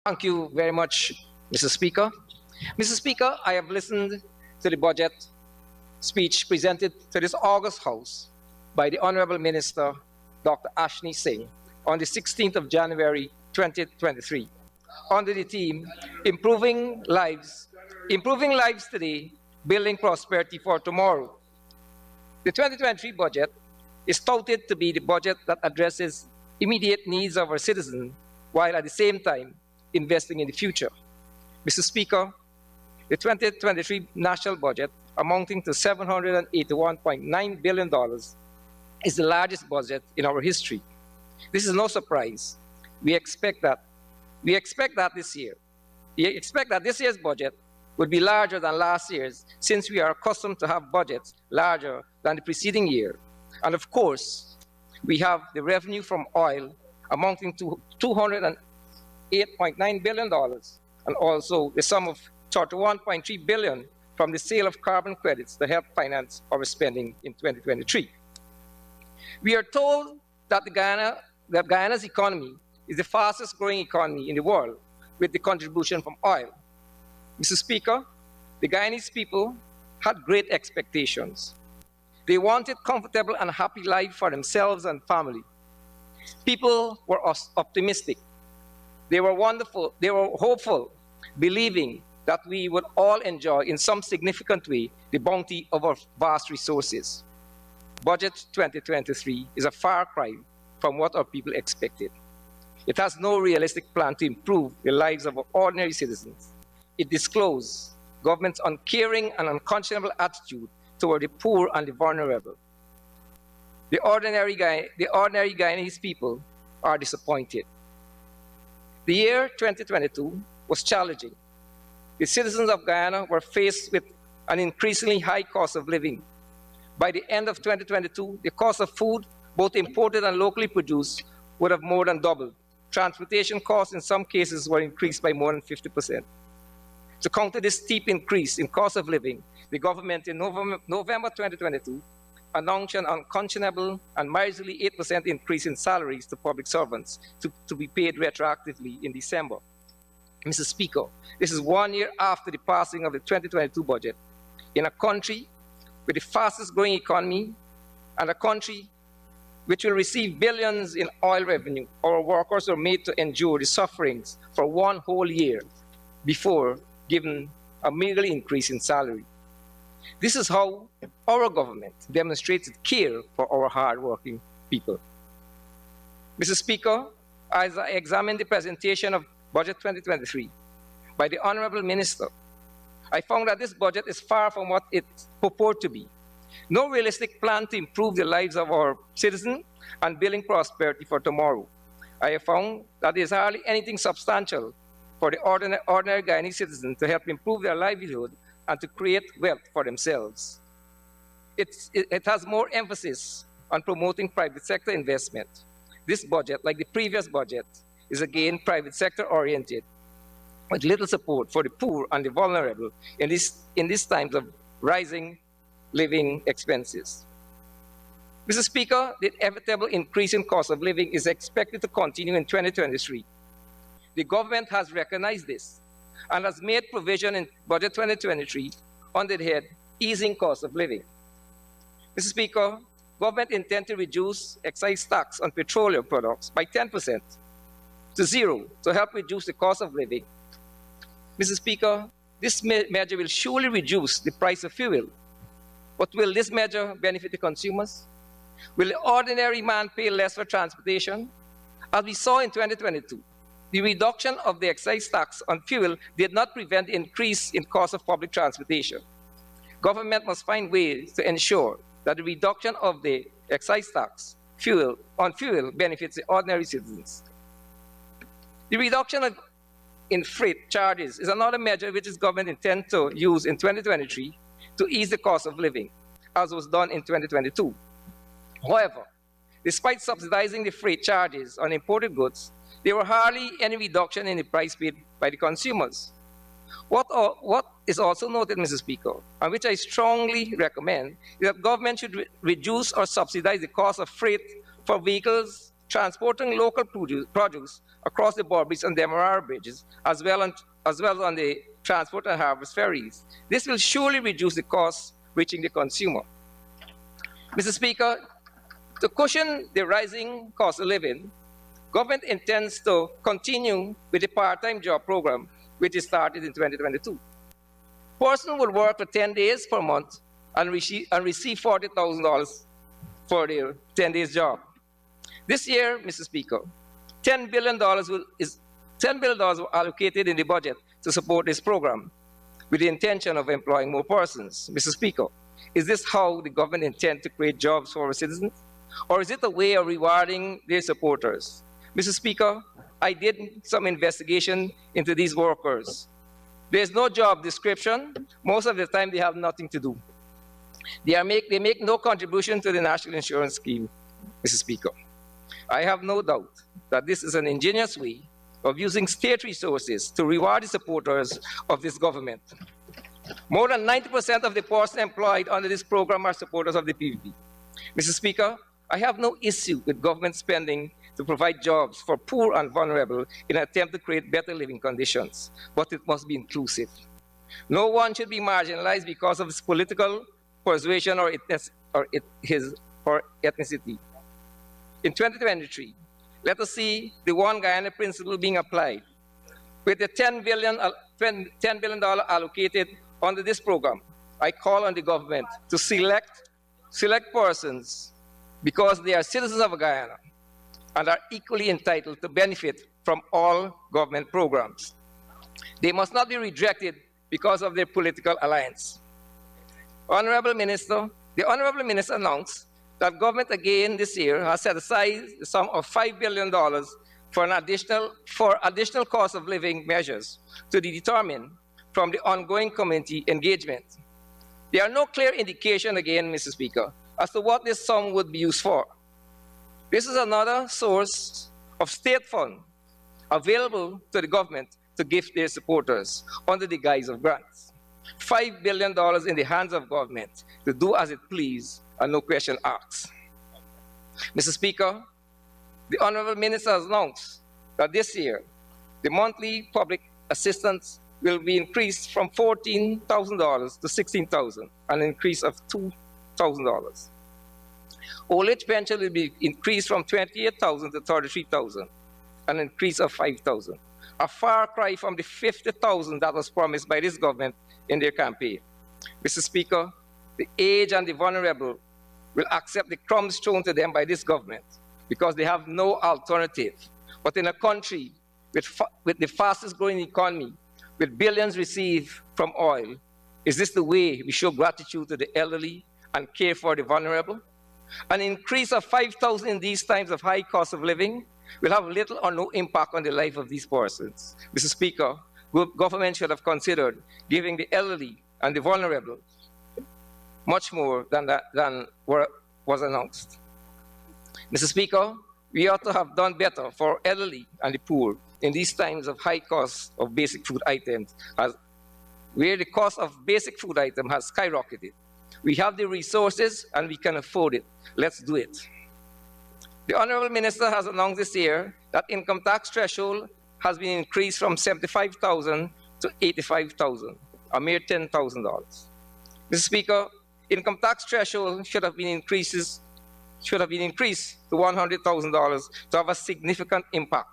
Thank you very much, Mr. Speaker. Mr. Speaker, I have listened to the budget speech presented to this August House by the Honorable Minister, Dr. Ashni Singh, on the 16th of January, 2023, under the theme, improving lives today, building prosperity for tomorrow. The 2023 budget is touted to be the budget that addresses immediate needs of our citizens, while at the same time investing in the future. Mr. Speaker, the 2023 national budget, amounting to $781.9 billion, is the largest budget in our history. This is no surprise. We expect that this year's budget would be larger than last year's, since we are accustomed to have budgets larger than the preceding year. And of course, we have the revenue from oil amounting to $208.9 billion, and also the sum of $31.3 billion from the sale of carbon credits to help finance our spending in 2023. We are told that Guyana's economy is the fastest growing economy in the world, with the contribution from oil. Mr. Speaker, the Guyanese people had great expectations. They wanted comfortable and happy life for themselves and family. People were optimistic. They were hopeful, believing that we would all enjoy in some significant way the bounty of our vast resources. Budget 2023 is a far cry from what our people expected. It has no realistic plan to improve the lives of our ordinary citizens. It disclosed government's uncaring and unconscionable attitude toward the poor and the vulnerable. The ordinary Guyanese people are disappointed. The year 2022 was challenging. The citizens of Guyana were faced with an increasingly high cost of living. By the end of 2022, the cost of food, both imported and locally produced, would have more than doubled. Transportation costs in some cases were increased by more than 50%. To counter this steep increase in cost of living, the government in November 2022 announced an unconscionable and miserly 8% increase in salaries to public servants to be paid retroactively in December. Mr. Speaker, this is 1 year after the passing of the 2022 budget. In a country with the fastest growing economy and a country which will receive billions in oil revenue, our workers are made to endure the sufferings for 1 whole year before given a meagerly increase in salary. This is how our government demonstrates care for our hardworking people. Mr. Speaker, as I examined the presentation of Budget 2023 by the Honorable Minister, I found that this budget is far from what it purports to be. No realistic plan to improve the lives of our citizens and building prosperity for tomorrow. I have found that there is hardly anything substantial for the ordinary Guyanese citizens to help improve their livelihood and to create wealth for themselves. It has more emphasis on promoting private sector investment. This budget, like the previous budget, is again private sector oriented, with little support for the poor and the vulnerable in these times of rising living expenses. Mr. Speaker, the inevitable increase in cost of living is expected to continue in 2023. The government has recognized this and has made provision in Budget 2023 under the head Easing Cost of Living. Mr. Speaker, government intends to reduce excise tax on petroleum products by 10% to zero to help reduce the cost of living. Mr. Speaker, this measure will surely reduce the price of fuel. But will this measure benefit the consumers? Will the ordinary man pay less for transportation? As we saw in 2022, the reduction of the excise tax on fuel did not prevent the increase in cost of public transportation. Government must find ways to ensure that the reduction of the excise tax on fuel benefits the ordinary citizens. The reduction in freight charges is another measure which the government intends to use in 2023 to ease the cost of living, as was done in 2022. However, despite subsidizing the freight charges on imported goods, there were hardly any reduction in the price paid by the consumers. What is also noted, Mr. Speaker, and which I strongly recommend, is that government should reduce or subsidize the cost of freight for vehicles transporting local produce across the Borbridge and Demerara bridges, as well as on the transport and harvest ferries. This will surely reduce the costs reaching the consumer. Mr. Speaker, to cushion the rising cost of living, government intends to continue with the part-time job program, which is started in 2022. Person will work for 10 days per month and receive $40,000 for their 10 days job. This year, Mr. Speaker, $10 billion were allocated in the budget to support this program with the intention of employing more persons. Mr. Speaker, is this how the government intends to create jobs for our citizens? Or is it a way of rewarding their supporters? Mr. Speaker, I did some investigation into these workers. There's no job description. Most of the time, they have nothing to do. They make no contribution to the National Insurance Scheme, Mr. Speaker. I have no doubt that this is an ingenious way of using state resources to reward the supporters of this government. More than 90% of the persons employed under this program are supporters of the PVP. Mr. Speaker, I have no issue with government spending to provide jobs for poor and vulnerable in an attempt to create better living conditions, but it must be inclusive. No one should be marginalized because of his political persuasion or ethnicity. In 2023, let us see the One Guyana principle being applied. With the $10 billion allocated under this program, I call on the government to select persons because they are citizens of Guyana and are equally entitled to benefit from all government programs. They must not be rejected because of their political alliance. The Honorable Minister announced that government again this year has set aside the sum of $5 billion for additional cost of living measures to be determined from the ongoing community engagement. There are no clear indication again, Mr. Speaker, as to what this sum would be used for. This is another source of state fund available to the government to give their supporters under the guise of grants. $5 billion in the hands of government to do as it please and no question asked. Mr. Speaker, the Honorable Minister has announced that this year the monthly public assistance will be increased from $14,000 to $16,000, an increase of $2,000. Old age pension will be increased from $28,000 to $33,000, an increase of $5,000. A far cry from the $50,000 that was promised by this government in their campaign. Mr. Speaker, the aged and the vulnerable will accept the crumbs thrown to them by this government because they have no alternative. But in a country with the fastest growing economy, with billions received from oil, is this the way we show gratitude to the elderly and care for the vulnerable? An increase of $5,000 in these times of high cost of living will have little or no impact on the life of these persons. Mr. Speaker, government should have considered giving the elderly and the vulnerable much more than what was announced. Mr. Speaker, we ought to have done better for elderly and the poor in these times of high cost of basic food items, where the cost of basic food items has skyrocketed. We have the resources and we can afford it. Let's do it. The Honorable Minister has announced this year that income tax threshold has been increased from $75,000 to $85,000, a mere $10,000. Mr. Speaker, income tax threshold should have been increased to $100,000 to have a significant impact.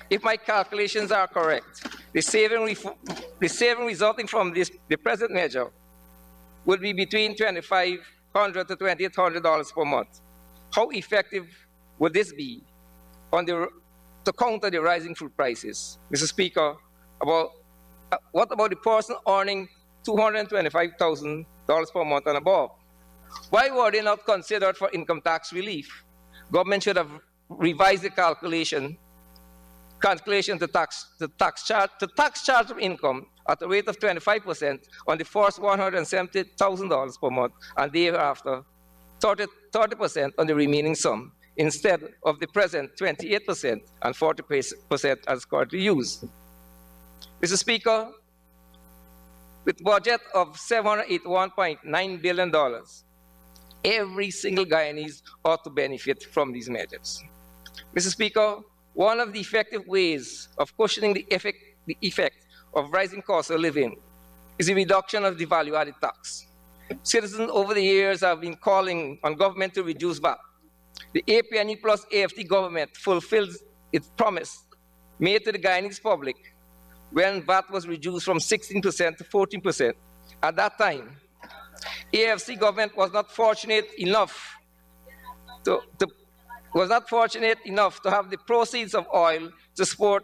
If my calculations are correct, the saving resulting from the present measure would be between $2,500 to $2,800 per month. How effective would this be to counter the rising food prices? Mr. Speaker, what about the person earning $225,000 per month and above? Why were they not considered for income tax relief? Government should have revised the calculation to tax charge of income at a rate of 25% on the first $170,000 per month, and thereafter 30% on the remaining sum, instead of the present 28% and 40% as currently used. Mr. Speaker, with a budget of $781.9 billion, every single Guyanese ought to benefit from these measures. Mr. Speaker, one of the effective ways of cushioning the effect of rising costs of living is the reduction of the value-added tax. Citizens over the years have been calling on government to reduce VAT. The APNE plus AFT government fulfilled its promise made to the Guyanese public when VAT was reduced from 16% to 14%. At that time, AFC government was not fortunate enough to have the proceeds of oil to support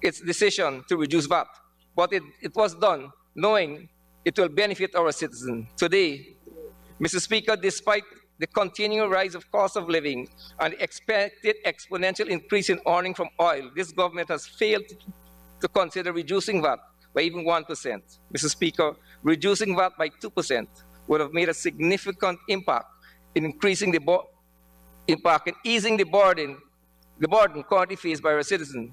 its decision to reduce VAT. But it was done knowing it will benefit our citizens. Today, Mr. Speaker, despite the continuing rise of cost of living and the expected exponential increase in earning from oil, this government has failed to consider reducing VAT by even 1%. Mr. Speaker, reducing VAT by 2% would have made a significant impact in increasing the impact and easing the burden currently faced by our citizens.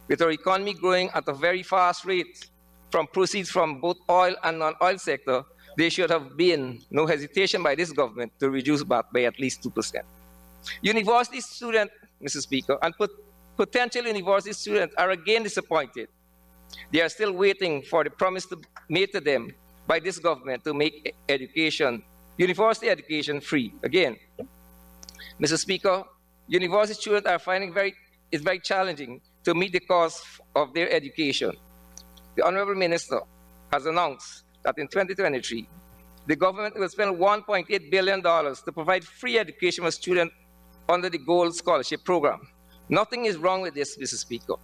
With our economy growing at a very fast rate from proceeds from both oil and non-oil sector, there should have been no hesitation by this government to reduce VAT by at least 2%. University students, Mr. Speaker, and potential university students are again disappointed. They are still waiting for the promise made to them by this government to make university education free. Again, Mr. Speaker, university students are finding it's very challenging to meet the cost of their education. The Honorable Minister has announced that in 2023, the government will spend $1.8 billion to provide free education for students under the Gold Scholarship Program. Nothing is wrong with this, Mr. Speaker.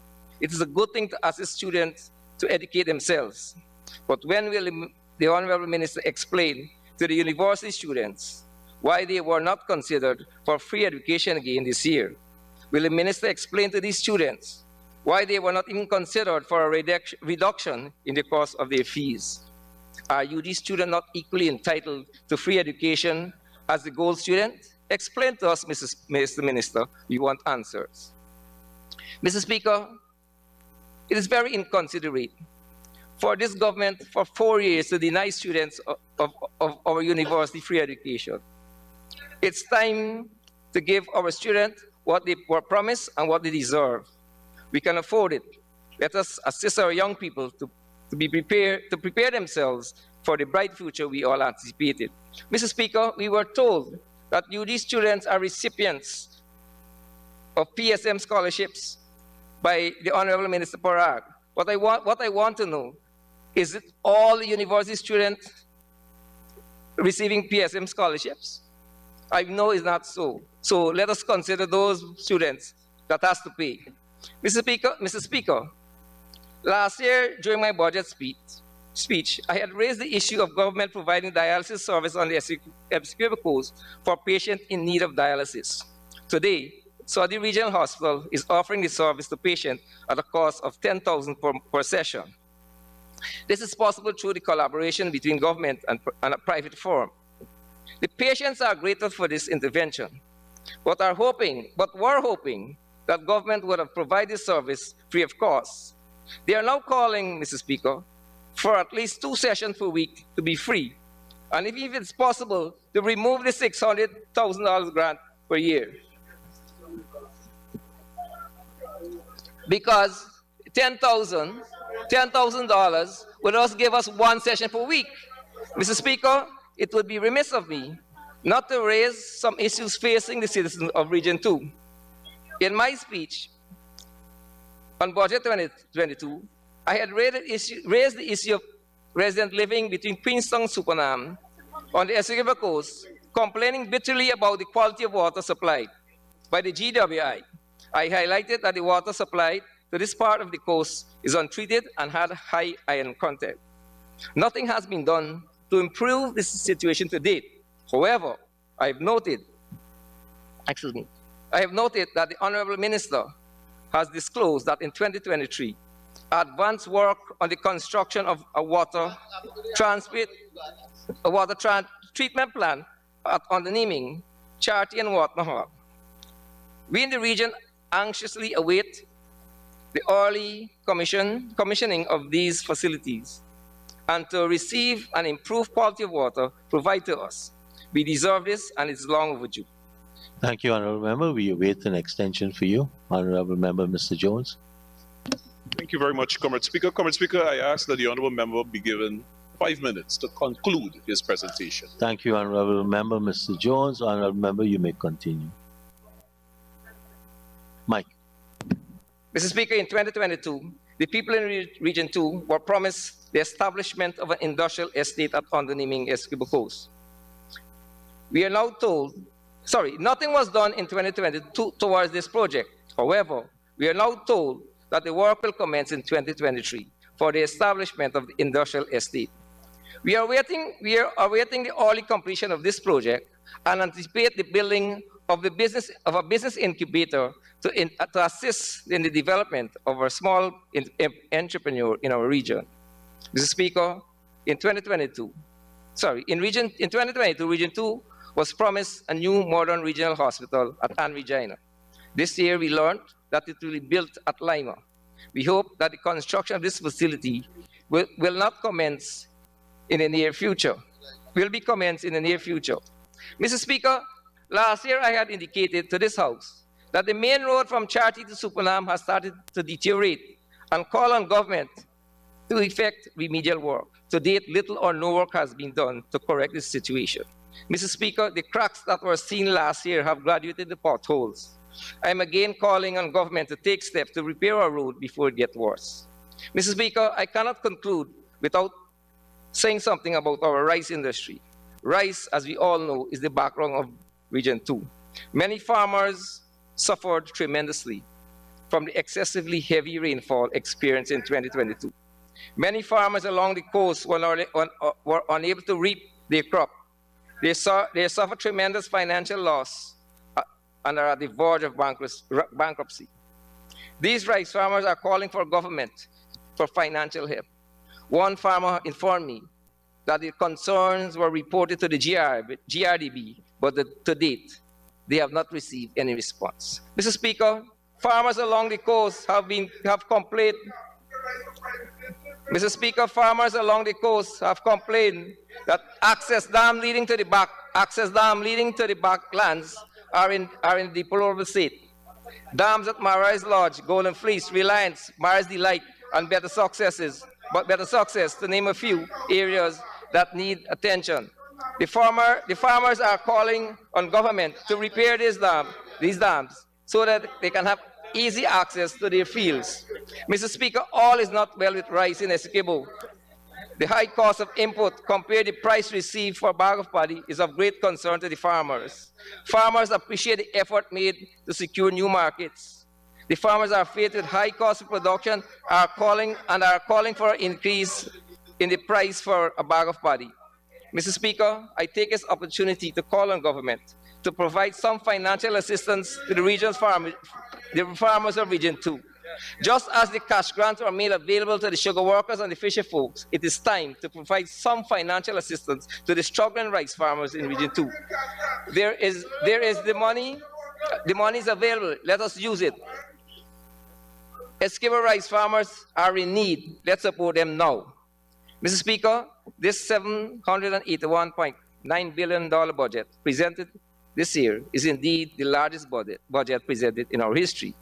It is a good thing to assist students to educate themselves. But when will the Honorable Minister explain to the university students why they were not considered for free education again this year? Will the Minister explain to these students why they were not even considered for a reduction in the cost of their fees? Are UD students not equally entitled to free education as the Gold student? Explain to us, Mr. Minister. We want answers. Mr. Speaker, it is very inconsiderate for this government for 4 years to deny students of our university free education. It's time to give our students what they were promised and what they deserve. We can afford it. Let us assist our young people to prepare themselves for the bright future we all anticipated. Mr. Speaker, we were told that UD students are recipients of PSM scholarships by the Honorable Minister Parag. What I want to know, is it all university students receiving PSM scholarships? I know it's not so. So let us consider those students that has to pay. Mr. Speaker, last year during my budget speech, I had raised the issue of government providing dialysis service on the Essequibo Coast for patients in need of dialysis. Today, Saudi Regional Hospital is offering the service to patients at a cost of $10,000 per session. This is possible through the collaboration between government and a private firm. The patients are grateful for this intervention, but were hoping that government would have provided this service free of cost. They are now calling, Mr. Speaker, for at least 2 sessions per week to be free, and if it's possible, to remove the $600,000 grant per year. Because $10,000 would also give us 1 session per week. Mr. Speaker, it would be remiss of me not to raise some issues facing the citizens of Region 2. In my speech on Budget 2022, I had raised the issue of resident living between Queenstown and Supernam on the Essequibo Coast, complaining bitterly about the quality of water supplied by the GWI. I highlighted that the water supplied to this part of the coast is untreated and had high iron content. Nothing has been done to improve this situation to date. However, I have noted that the Honorable Minister has disclosed that in 2023, advanced work on the construction of a water treatment plant on the Niming, Charity and Watnahog. We in the region anxiously await the early commissioning of these facilities and to receive an improved quality of water provided to us. We deserve this, and it's long overdue. Thank you, Honourable Member. We await an extension for you. Honourable Member, Mr. Jones. Thank you very much, Comrade Speaker. Comrade Speaker, I ask that the Honourable Member be given 5 minutes to conclude his presentation. Thank you, Honourable Member, Mr. Jones. Honourable Member, you may continue. Mike. Mr. Speaker, in 2022, the people in Region 2 were promised the establishment of an industrial estate at Ondoniming, Essequibo Coast. We are now told, nothing was done in 2022 towards this project. However, we are now told that the work will commence in 2023 for the establishment of the industrial estate. We are awaiting the early completion of this project and anticipate the building of a business incubator to assist in the development of a small entrepreneur in our region. Mr. Speaker, in 2022, Region 2 was promised a new modern regional hospital at Ann Regina. This year, we learned that it will be built at Lima. We hope that the construction of this facility will not commence in the near future, will be commenced in the near future. Mr. Speaker, last year I had indicated to this House that the main road from Charity to Supernam has started to deteriorate and call on government to effect remedial work. To date, little or no work has been done to correct this situation. Mr. Speaker, the cracks that were seen last year have graduated the potholes. I am again calling on government to take steps to repair our road before it gets worse. Mr. Speaker, I cannot conclude without saying something about our rice industry. Rice, as we all know, is the background of Region 2. Many farmers suffered tremendously from the excessively heavy rainfall experienced in 2022. Many farmers along the coast were unable to reap their crop. They suffered tremendous financial loss and are at the verge of bankruptcy. These rice farmers are calling for government for financial help. One farmer informed me that the concerns were reported to the GRDB, but to date, they have not received any response. Mr. Speaker, farmers along the coast have complained. Mr. Speaker, farmers along the coast have complained that access dam leading to the backlands are in deplorable state. Dams at Marais Lodge, Golden Fleece, Reliance, Marais Delight, and Better Success, to name a few areas that need attention. The farmers are calling on government to repair these dams so that they can have easy access to their fields. Mr. Speaker, all is not well with rice in Essequibo. The high cost of input compared to the price received for a bag of paddy is of great concern to the farmers. Farmers appreciate the effort made to secure new markets. The farmers are faced with high cost of production, are calling for an increase in the price for a bag of paddy. Mr. Speaker, I take this opportunity to call on government to provide some financial assistance to the farmers of Region 2. Just as the cash grants were made available to the sugar workers and the fisher folks, it is time to provide some financial assistance to the struggling rice farmers in Region 2. There is the money is available, let us use it. Essequibo rice farmers are in need, let's support them now. Mr. Speaker, this $781.9 billion budget presented this year is indeed the largest budget presented in our history.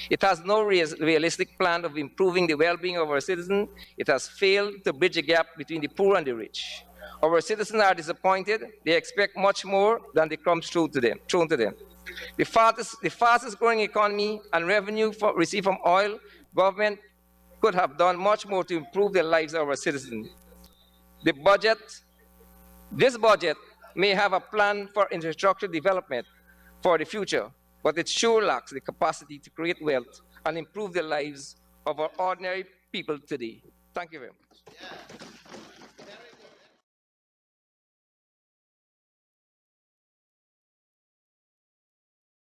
It has no realistic plan of improving the well-being of our citizens. It has failed to bridge the gap between the poor and the rich. Our citizens are disappointed. They expect much more than the crumbs thrown to them. The fastest growing economy and revenue received from oil, government could have done much more to improve the lives of our citizens. This budget may have a plan for infrastructure development for the future, but it sure lacks the capacity to create wealth and improve the lives of our ordinary people today. Thank you very much.